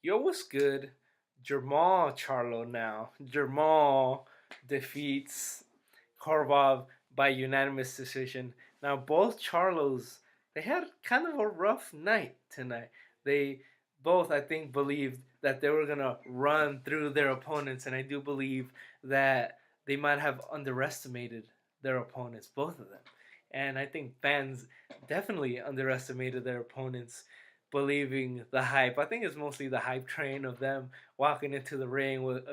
Yo, what's good? Jermall Charlo now. Jermall defeats Korobov by unanimous decision. Now, both Charlos, they had kind of a rough night tonight. They both, I think, believed that they were going to run through their opponents, and I do believe that they might have underestimated their opponents, both of them. And I think fans definitely underestimated their opponents, believing the hype. I think it's mostly the hype train of them walking into the ring with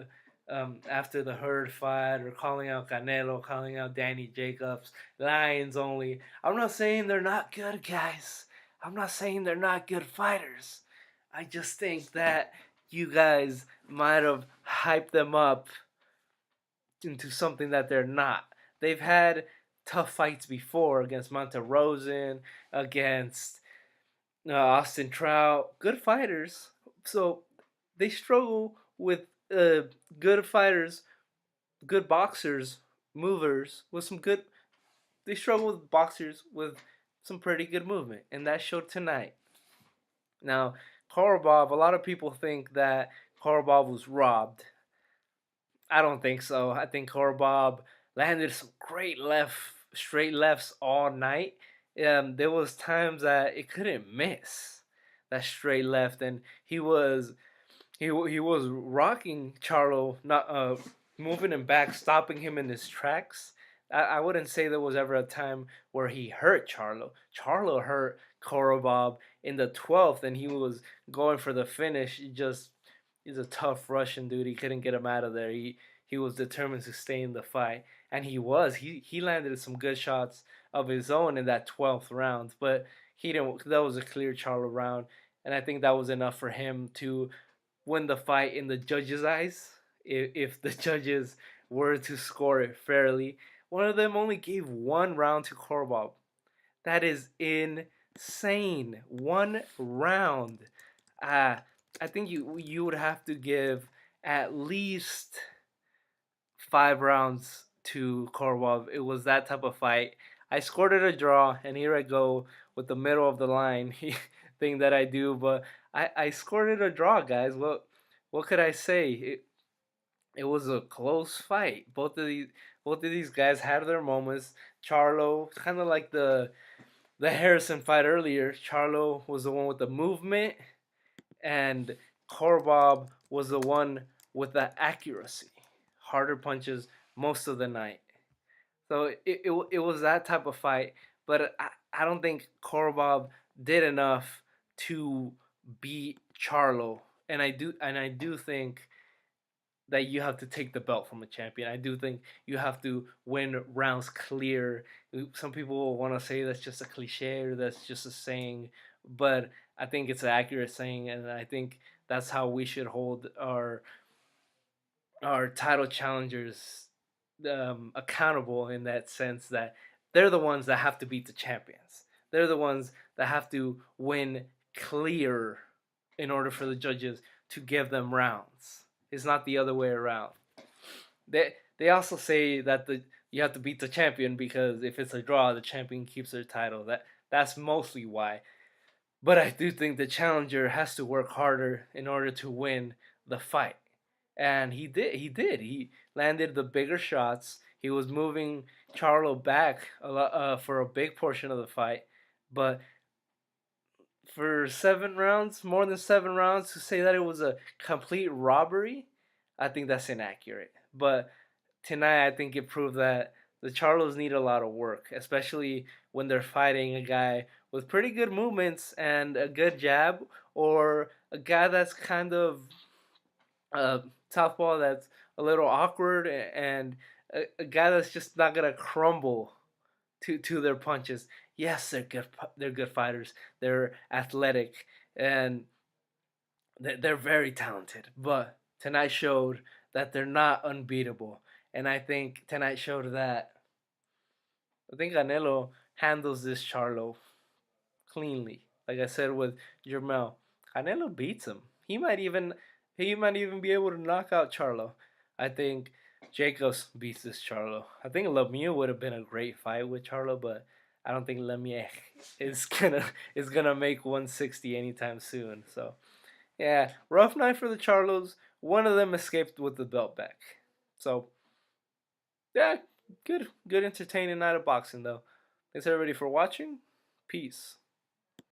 after the Herd fight, or calling out Canelo, calling out Danny Jacobs, Lions only. I'm not saying they're not good guys. I'm not saying they're not good fighters. I just think that you guys might have hyped them up into something that they're not. They've had tough fights before against Monte Rosen, against Austin Trout, good fighters. So they struggle with good fighters, good boxers, movers with some good. They struggle with boxers with some pretty good movement, and that showed tonight. Now, Korobov, a lot of people think that Korobov was robbed. I don't think so. I think Korobov landed some great straight lefts all night. There was times that it couldn't miss that straight left, and he was rocking Charlo, not moving him back, stopping him in his tracks. I wouldn't say there was ever a time where he hurt Charlo. Charlo hurt Korobov in the 12th, and he was going for the finish. He's a tough Russian dude. He couldn't get him out of there. He was determined to stay in the fight, and he was. He landed some good shots of his own in that 12th round, but he didn't. That was a clear Charlo round, and I think that was enough for him to win the fight in the judges' eyes. If the judges were to score it fairly, one of them only gave one round to Korobov. That is insane. One round. Uh, I think you would have to give at least 5 rounds to Korobov. It was that type of fight. I scored it a draw, and here I go with the middle of the line thing that I do. But I scored it a draw, guys. What could I say? It was a close fight. Both of these guys had their moments. Charlo, kind of like the Harrison fight earlier. Charlo was the one with the movement, and Korobov was the one with the accuracy. Harder punches most of the night. So it was that type of fight, but I don't think Korobov did enough to beat Charlo, and I do think that you have to take the belt from a champion. I do think you have to win rounds clear. Some people want to say that's just a cliche or that's just a saying, but I think it's an accurate saying, and I think that's how we should hold our title challengers accountable, in that sense that they're the ones that have to beat the champions. They're the ones that have to win clear in order for the judges to give them rounds. It's not the other way around. They also say that you have to beat the champion, because if it's a draw, the champion keeps their title. That's mostly why. But I do think the challenger has to work harder in order to win the fight. And he did. He did. He landed the bigger shots. He was moving Charlo back a lot, for a big portion of the fight. But for 7 rounds, more than 7 rounds, to say that it was a complete robbery, I think that's inaccurate. But tonight, I think it proved that the Charlos need a lot of work, especially when they're fighting a guy with pretty good movements and a good jab, or a guy that's kind of uh, southpaw, that's a little awkward, and a guy that's just not gonna crumble to their punches. Yes, they're good. They're good fighters. They're athletic, and they're very talented. But tonight showed that they're not unbeatable. And I think tonight showed that I think Canelo handles this Charlo cleanly. Like I said with Jermell, Canelo beats him. He might even be able to knock out Charlo. I think Jacobs beats this Charlo. I think Lemieux would have been a great fight with Charlo, but I don't think Lemieux is gonna make 160 anytime soon. So Yeah, rough night for the Charlos. One of them escaped with the belt back. So, yeah, good entertaining night of boxing though. Thanks everybody for watching. Peace.